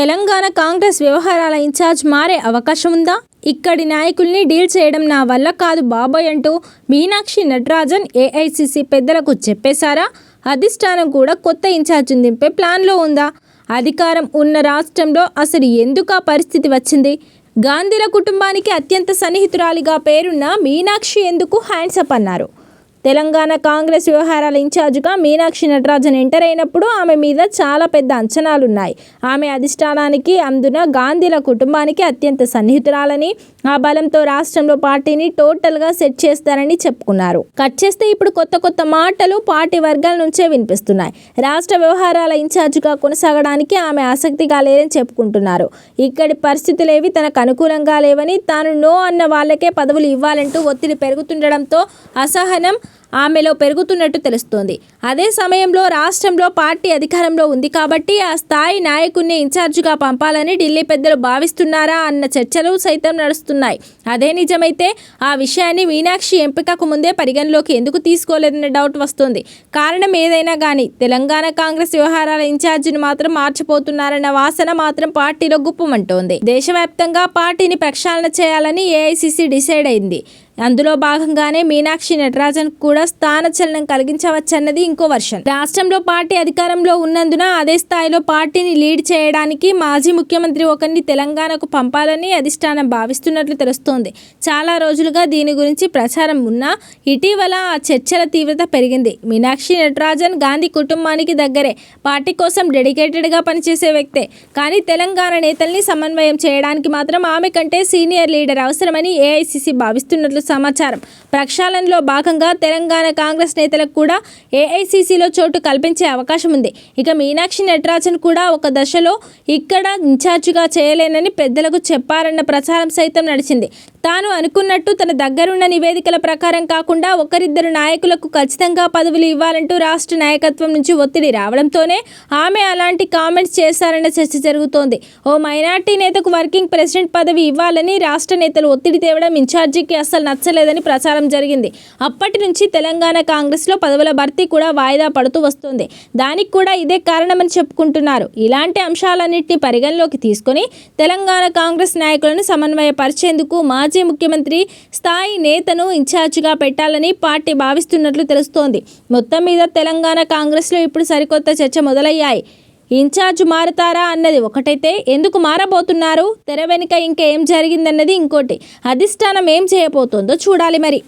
తెలంగాణ కాంగ్రెస్ వ్యవహారాల ఇన్ఛార్జ్ మారే అవకాశం ఉందా? ఇక్కడి నాయకుల్ని డీల్ చేయడం నా వల్ల కాదు బాబోయ్ అంటూ మీనాక్షి నటరాజన్ ఏఐసీసీ పెద్దలకు చెప్పేశారా? అధిష్టానం కూడా కొత్త ఇన్ఛార్జిని దింపే ప్లాన్లో ఉందా? అధికారం ఉన్న రాష్ట్రంలో అసలు ఎందుకు ఆ పరిస్థితి వచ్చింది? గాంధీల కుటుంబానికి అత్యంత సన్నిహితురాలిగా పేరున్న మీనాక్షి ఎందుకు హ్యాండ్సప్ అన్నారు? తెలంగాణ కాంగ్రెస్ వ్యవహారాల ఇన్ఛార్జిగా మీనాక్షి నటరాజన్ ఎంటర్ అయినప్పుడు ఆమె మీద చాలా పెద్ద అంచనాలున్నాయి. ఆమె అధిష్టానానికి అందున గాంధీల కుటుంబానికి అత్యంత సన్నిహితురాలని, ఆ బలంతో రాష్ట్రంలో పార్టీని టోటల్గా సెట్ చేస్తారని చెప్పుకున్నారు. కట్ చేస్తే ఇప్పుడు కొత్త మాటలు పార్టీ వర్గాల నుంచే వినిపిస్తున్నాయి. రాష్ట్ర వ్యవహారాల ఇన్ఛార్జిగా కొనసాగడానికి ఆమె ఆసక్తిగా లేరని చెప్పుకుంటున్నారు. ఇక్కడి పరిస్థితులేవి తనకు అనుకూలంగా లేవని, తాను నో అన్న వాళ్ళకే పదవులు ఇవ్వాలంటూ ఒత్తిడి పెరుగుతుండడంతో అసహనం ఆమెలో పెరుగుతున్నట్టు తెలుస్తోంది. అదే సమయంలో రాష్ట్రంలో పార్టీ అధికారంలో ఉంది కాబట్టి ఆ స్థాయి నాయకుడిని ఇన్ఛార్జిగా పంపాలని ఢిల్లీ పెద్దలు భావిస్తున్నారా అన్న చర్చలు సైతం నడుస్తున్నాయి. అదే నిజమైతే ఆ విషయాన్ని మీనాక్షి ఎంపికకు ముందే పరిగణలోకి ఎందుకు తీసుకోలేదన్న డౌట్ వస్తుంది. కారణం ఏదైనా కానీ తెలంగాణ కాంగ్రెస్ వ్యవహారాల ఇన్ఛార్జిని మాత్రం మార్చిపోతున్నారన్న వాసన మాత్రం పార్టీలో గుప్పమంటోంది. దేశవ్యాప్తంగా పార్టీని ప్రక్షాళన చేయాలని ఏఐసీసీ డిసైడ్ అయింది. అందులో భాగంగానే మీనాక్షి నటరాజన్ కూడా స్థానచలనం కలిగించవచ్చన్నది ఇంకో వర్షన్. రాష్ట్రంలో పార్టీ అధికారంలో ఉన్నందున అదే స్థాయిలో పార్టీని లీడ్ చేయడానికి మాజీ ముఖ్యమంత్రి ఒకరిని తెలంగాణకు పంపాలని అధిష్టానం భావిస్తున్నట్లు తెలుస్తోంది. చాలా రోజులుగా దీని గురించి ప్రచారం ఉన్నా ఇటీవల ఆ చర్చల తీవ్రత పెరిగింది. మీనాక్షి నటరాజన్ గాంధీ కుటుంబానికి దగ్గరే, పార్టీ కోసం డెడికేటెడ్గా పనిచేసే వ్యక్తే. కానీ తెలంగాణ నేతల్ని సమన్వయం చేయడానికి మాత్రం ఆమె కంటే సీనియర్ లీడర్ అవసరమని ఏఐసీసీ భావిస్తున్నట్లు సమాచారం. ప్రక్షాళనలో భాగంగా తెలంగాణ కాంగ్రెస్ నేతలకు కూడా ఏఐసీసీలో చోటు కల్పించే అవకాశం ఉంది. ఇక మీనాక్షి నటరాజన్ కూడా ఒక దశలో ఇక్కడ ఇన్ఛార్జిగా చేయలేనని పెద్దలకు చెప్పారన్న ప్రచారం సైతం నడిచింది. తాను అనుకున్నట్టు తన దగ్గరున్న నివేదికల ప్రకారం కాకుండా ఒకరిద్దరు నాయకులకు ఖచ్చితంగా పదవులు ఇవ్వాలంటూ రాష్ట్ర నాయకత్వం నుంచి ఒత్తిడి రావడంతోనే ఆమె అలాంటి కామెంట్స్ చేశారన్న చర్చ జరుగుతోంది. ఓ మైనార్టీ నేతకు వర్కింగ్ ప్రెసిడెంట్ పదవి ఇవ్వాలని రాష్ట్ర నేతలు ఒత్తిడి తేవడం ఇన్ఛార్జికి అస్సలు నచ్చలేదని ప్రచారం జరిగింది. అప్పటి నుంచి తెలంగాణ కాంగ్రెస్లో పదవుల భర్తీ కూడా వాయిదా పడుతూ వస్తుంది. దానికి కూడా ఇదే కారణమని చెప్పుకుంటున్నారు. ఇలాంటి అంశాలన్నింటినీ పరిగణలోకి తీసుకొని తెలంగాణ కాంగ్రెస్ నాయకులను సమన్వయపరిచేందుకు మాజీ ముఖ్యమంత్రి స్థాయి నేతను ఇన్ఛార్జిగా పెట్టాలని పార్టీ భావిస్తున్నట్లు తెలుస్తోంది. మొత్తం మీద తెలంగాణ కాంగ్రెస్లో ఇప్పుడు సరికొత్త చర్చ మొదలయ్యాయి. ఇన్ఛార్జ్ మారతారా అన్నది ఒకటైతే ఎందుకు మారబోతున్నారు, తెర వెనుక ఇంకా ఏం జరిగిందన్నది ఇంకోటి. అధిష్టానం ఏం చేయబోతోందో చూడాలి మరి.